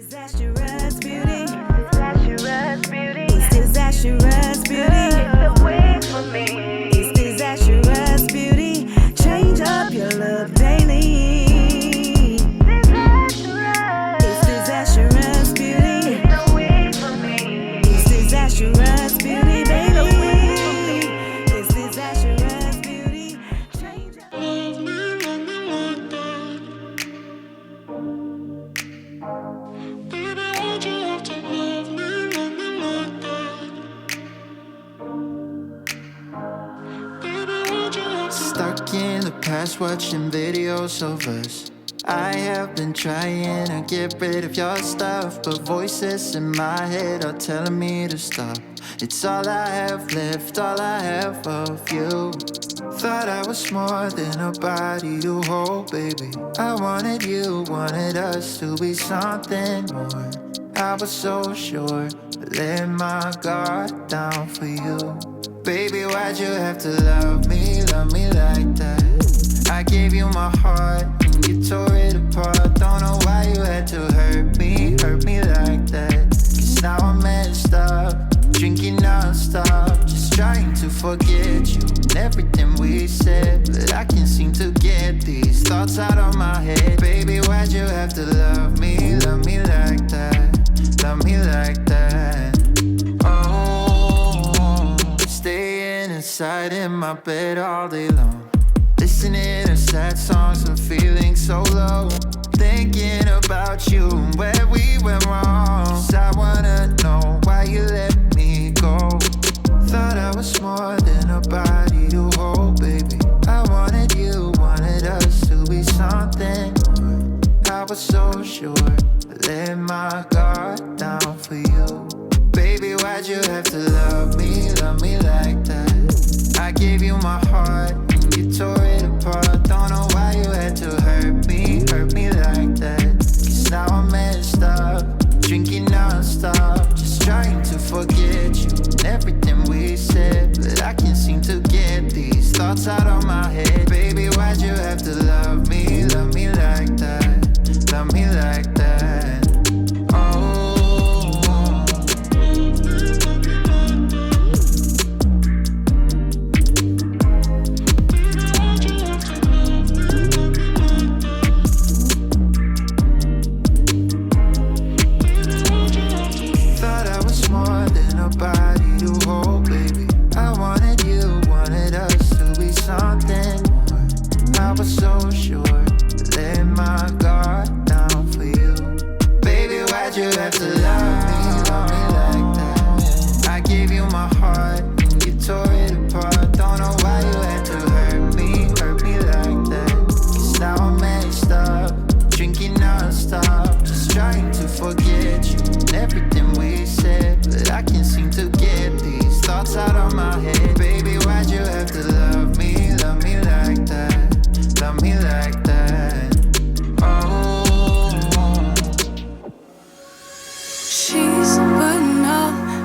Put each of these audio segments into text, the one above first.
Disastrous beauty. Disastrous beauty. It's disastrous beauty. It's the way for me. It's disastrous beauty. Change up your look daily. Disastrous. It's disastrous beauty. It's the way for me. It's disastrous beauty, baby. It's disastrous beauty. Change up. Stuck in the past watching videos of us. I have been trying to get rid of your stuff, but voices in my head are telling me to stop. It's all I have left, all I have of you. Thought I was more than a body to hold, baby. I wanted you, wanted us to be something more. I was so sure, I let my guard down for you. Baby, why'd you have to love me like that? I gave you my heart and you tore it apart. Don't know why you had to hurt me like that. Cause now I'm messed up, drinking non-stop, just trying to forget you and everything we said. But I can't seem to get these thoughts out of my head. Baby, why'd you have to love me like that? Love me like that. Oh, staying inside in my bed all day long, listening to sad songs and feeling so low, thinking about you and where we went wrong. 'Cause I wanna know why you let me go. Thought I was more than a body to hold, baby. I wanted you, wanted us to be something more. I was so sure, I let my guard down for you. Baby, why'd you have to love me like that? I gave you my heart and you tore it apart. Don't know why you had to hurt me like that. Cause now I'm messed up, drinking non-stop, just trying to forget you and everything we said. But I can't seem to get these thoughts out of my head. Baby, why'd you have to love me like that? Love me like that. Body to hold, baby. I wanted you, wanted us to be something more. I was so sure, let my guard down for you. Baby, why'd you have to love me like that? I gave you my heart and you tore it apart. Don't know why you had to hurt me like that. Cause now I'm messed up, drinking non-stop, just trying to forget you and everything we said. But I can't seem to get these thoughts out of my head. Baby, why'd you have to love me like that? Love me like that. Oh. She's putting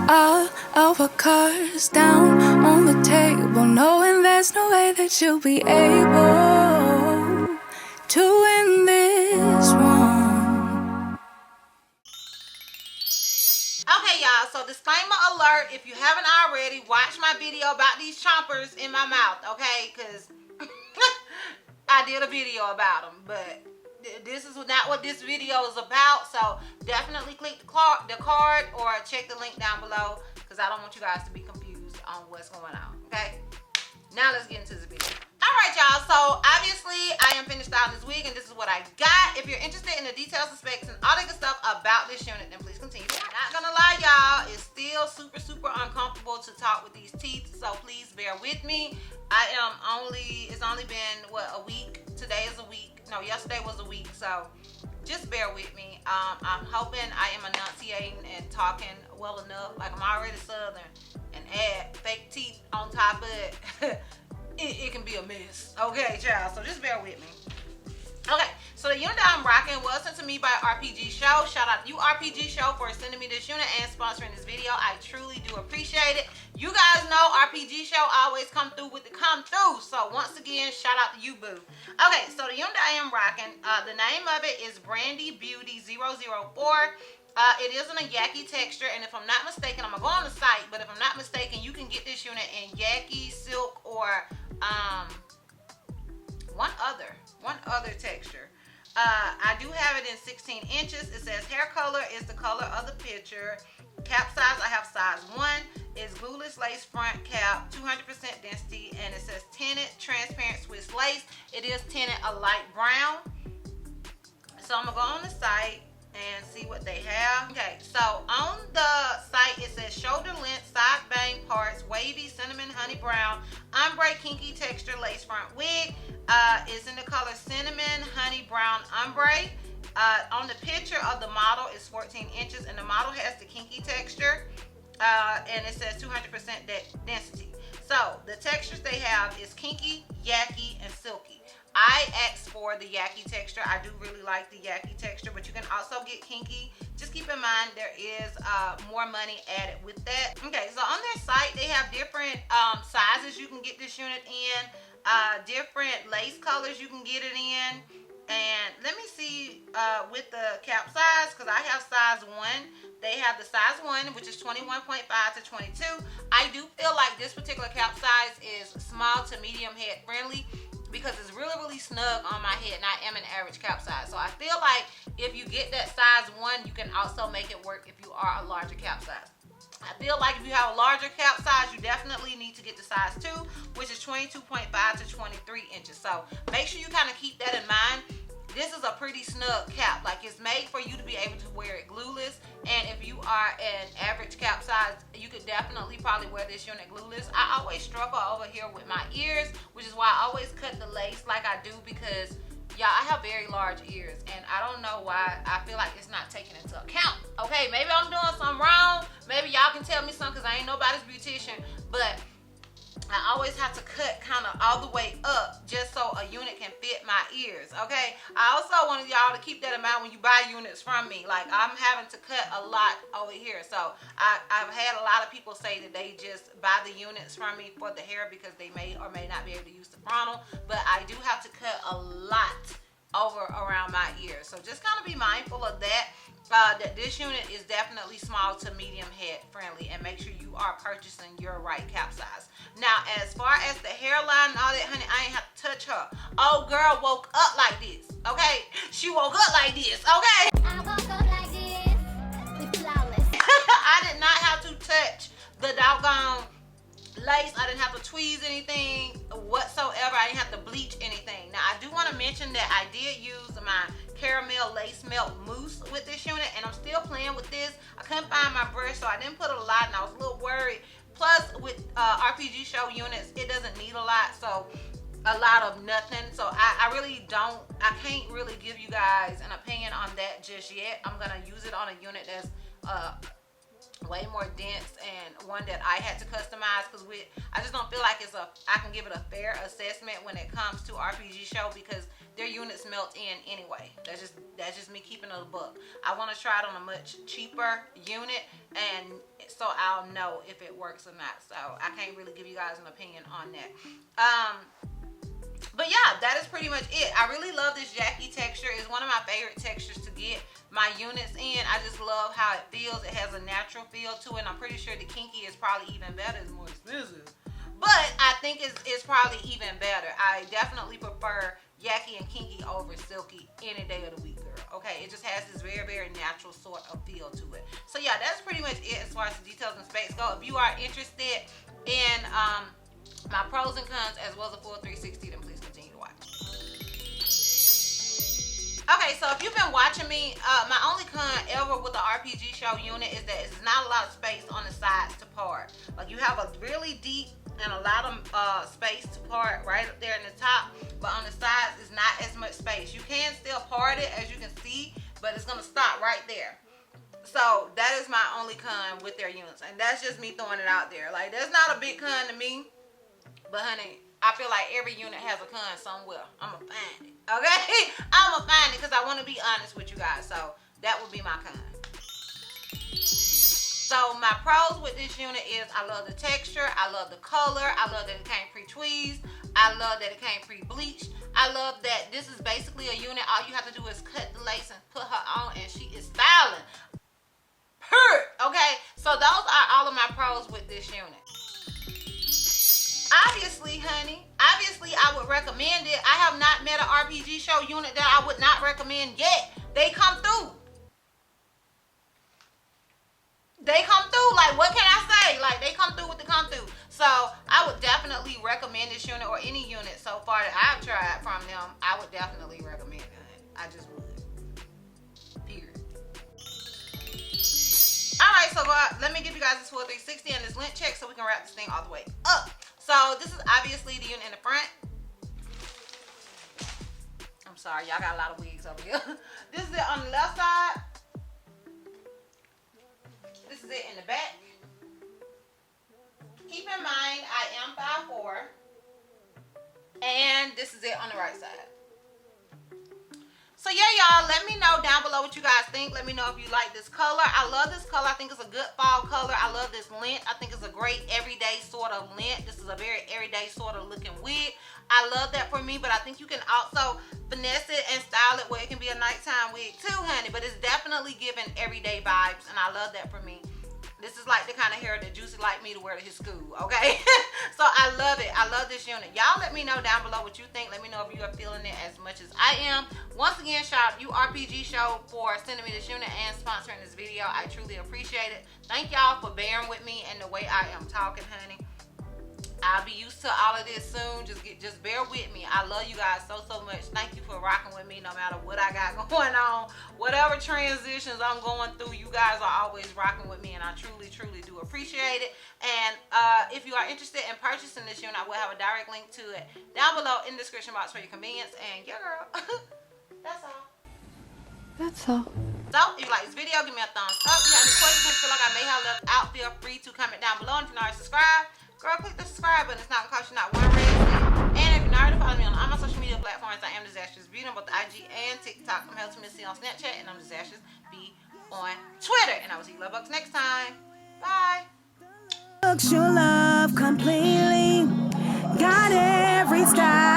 all of her cards down on the table, knowing there's no way that she'll be able to win this one. Okay, y'all, so disclaimer alert, if you haven't already, watch my video about these chompers in my mouth, okay? Because I did a video about them, but this is not what this video is about. So definitely click the card or check the link down below, because I don't want you guys to be confused on what's going on, okay? Now let's get into this video. Alright, y'all, so obviously I am finished styling this wig and this is what I got. If you're interested in the details and specs and all that good stuff about this unit, then please continue. Not gonna lie, y'all, it's still super uncomfortable to talk with these teeth, so please bear with me. It's only been, what, a week? Today is a week. No, yesterday was a week, so just bear with me. I'm hoping I am enunciating and talking well enough. Like, I'm already Southern, and add fake teeth on top of it. It can be a mess. Okay, child, so just bear with me. Okay, so the unit that I'm rocking was sent to me by Rpgshow. Shout out to you, Rpgshow, for sending me this unit and sponsoring this video. I truly do appreciate it. You guys know Rpgshow always come through with the come through. So once again, shout out to you, boo. Okay, so the unit I am rocking, the name of it is Brandy Beauty 004. It is in a Yaki texture, and if I'm not mistaken, I'm gonna go on the site, but if I'm not mistaken, you can get this unit in Yaki, silk, or one other texture. I do have it in 16 inches. It says hair color is the color of the picture. Cap size, I have size 1. It's glueless lace front cap, 200% density, and it says tinted transparent Swiss lace. It is tinted a light brown. So I'm gonna go on the site and see what they have. Okay, so on the site it says shoulder length, side bang parts, wavy cinnamon honey brown, ombre kinky texture lace front wig. It's in the color cinnamon honey brown ombre. On the picture of the model is 14 inches, and the model has the kinky texture, and it says 200% density. So the textures they have is kinky, yaki, and silky. I asked for the yaki texture. I do really like the yaki texture, but you can also get kinky. Just keep in mind there is more money added with that. Okay, so on their site they have different sizes you can get this unit in, different lace colors you can get it in. And let me see with the cap size, because I have size 1. They have the size 1, which is 21.5 to 22. I do feel like this particular cap size is small to medium head friendly, because it's really, really snug on my head, and I am an average cap size. So I feel like if you get that size 1, you can also make it work if you are a larger cap size. I feel like if you have a larger cap size, you definitely need to get the size 2, which is 22.5 to 23 inches. So make sure you kind of keep that in mind. This is a pretty snug cap. Like, it's made for you to be able to wear it glueless. And if you are an average cap size, you could definitely probably wear this unit glueless. I always struggle over here with my ears, which is why I always cut the lace like I do, because y'all, I have very large ears, and I don't know why. I feel like it's not taken into account. Okay, maybe I'm doing something wrong. Maybe y'all can tell me something, because I ain't nobody's beautician, but I always have to cut kind of all the way up just so a unit can fit my ears, okay? I also wanted y'all to keep that in mind when you buy units from me. Like, I'm having to cut a lot over here. So I've had a lot of people say that they just buy the units from me for the hair because they may or may not be able to use the frontal. But I do have to cut a lot over around my ears. So just kind of be mindful of that. That this unit is definitely small to medium head friendly, and make sure you are purchasing your right cap size. Now, as far as the hairline and all that, honey, I ain't have to touch her. Old girl woke up like this, okay? She woke up like this, okay? I woke up like this, it's flawless. I did not have to touch the doggone lace. I didn't have to tweeze anything whatsoever. I didn't have to bleach anything. Now, I do want to mention that I did use my caramel lace melt mousse with this unit, and I'm still playing with this. I couldn't find my brush, so I didn't put a lot, and I was a little worried. Plus, with Rpgshow units, it doesn't need a lot, so a lot of nothing. So I can't really give you guys an opinion on that just yet. I'm gonna use it on a unit that's way more dense, and one that I had to customize, because I just don't feel like I can give it a fair assessment when it comes to Rpgshow, because their units melt in anyway. That's just me keeping it a buck. I want to try it on a much cheaper unit, and so I'll know if it works or not. So I can't really give you guys an opinion on that. But yeah, that is pretty much it. I really love this Yaki texture. It's one of my favorite textures to get my units in. I just love how it feels. It has a natural feel to it. And I'm pretty sure the kinky is probably even better. It's more expensive, but I think it's probably even better. I definitely prefer Yaki and kinky over silky any day of the week, girl. Okay, it just has this very, very natural sort of feel to it. So yeah, that's pretty much it as far as the details and specs go. If you are interested in my pros and cons as well as a full 360, then please continue to watch. Okay, so if you've been watching me, my only con ever with the Rpgshow unit is that it's not a lot of space on the sides to part. Like, you have a really deep and a lot of space to part right up there in the top, but on the sides is not as much space. You can still part it, as you can see, but it's gonna stop right there. So that is my only con with their units, and that's just me throwing it out there. Like, that's not a big con to me, but honey, I feel like every unit has a con somewhere. I'ma find it, okay? I'ma find it, because I want to be honest with you guys. So that would be my con. So my pros with this unit is I love the texture, I love the color, I love that it came pre-tweezed, I love that it came pre-bleached. I love that this is basically a unit. All you have to do is cut the lace and put her on and she is styling. Okay, so those are all of my pros with this unit. Obviously, honey, I would recommend it. I have not met an Rpgshow unit that I would not recommend yet. They come through. Like, what can I say? Like, they come through with the come through. So I would definitely recommend this unit, or any unit so far that I've tried from them. I would definitely recommend it. I just would. Period. Alright, so let me give you guys this full 360 and this lint check so we can wrap this thing all the way up. So this is obviously the unit in the front. I'm sorry, y'all got a lot of wigs over here. This is it on the left side. This is it in the back. Keep in mind, I am 5'4", and this is it on the right side. So yeah, y'all, let me know down below what you guys think. Let me know if you like this color. I love this color. I think it's a good fall color. I love this lint. I think it's a great everyday sort of lint. This is a very everyday sort of looking wig. I love that for me, but I think you can also finesse it and style it where it can be a nighttime wig too, honey. But it's definitely giving everyday vibes, and I love that for me. This is like the kind of hair that Juicy like me to wear to his school, okay? So I love it. I love this unit. Y'all let me know down below what you think. Let me know if you are feeling it as much as I am. Once again, shout out you Rpgshow for sending me this unit and sponsoring this video. I truly appreciate it. Thank y'all for bearing with me and the way I am talking, honey. I'll be used to all of this soon. Just bear with me. I love you guys so much. Thank you for rocking with me no matter what I got going on. Whatever transitions I'm going through, you guys are always rocking with me, and I truly do appreciate it. And if you are interested in purchasing this unit, I will have a direct link to it down below in the description box for your convenience. And yeah, girl, that's all. That's all. So, if you like this video, give me a thumbs up. If you have any questions and feel like I may have left out, feel free to comment down below. And if you're not already subscribed, girl, click the subscribe button. It's not gonna cost you not one red cent. And if you're not already following me on all my social media platforms, I am DizastrousBeauty on both IG and TikTok. I'm Health Missy on Snapchat, and I'm DizastrousB on Twitter. And I will see you love bugs next time. Bye. Your love completely got every style.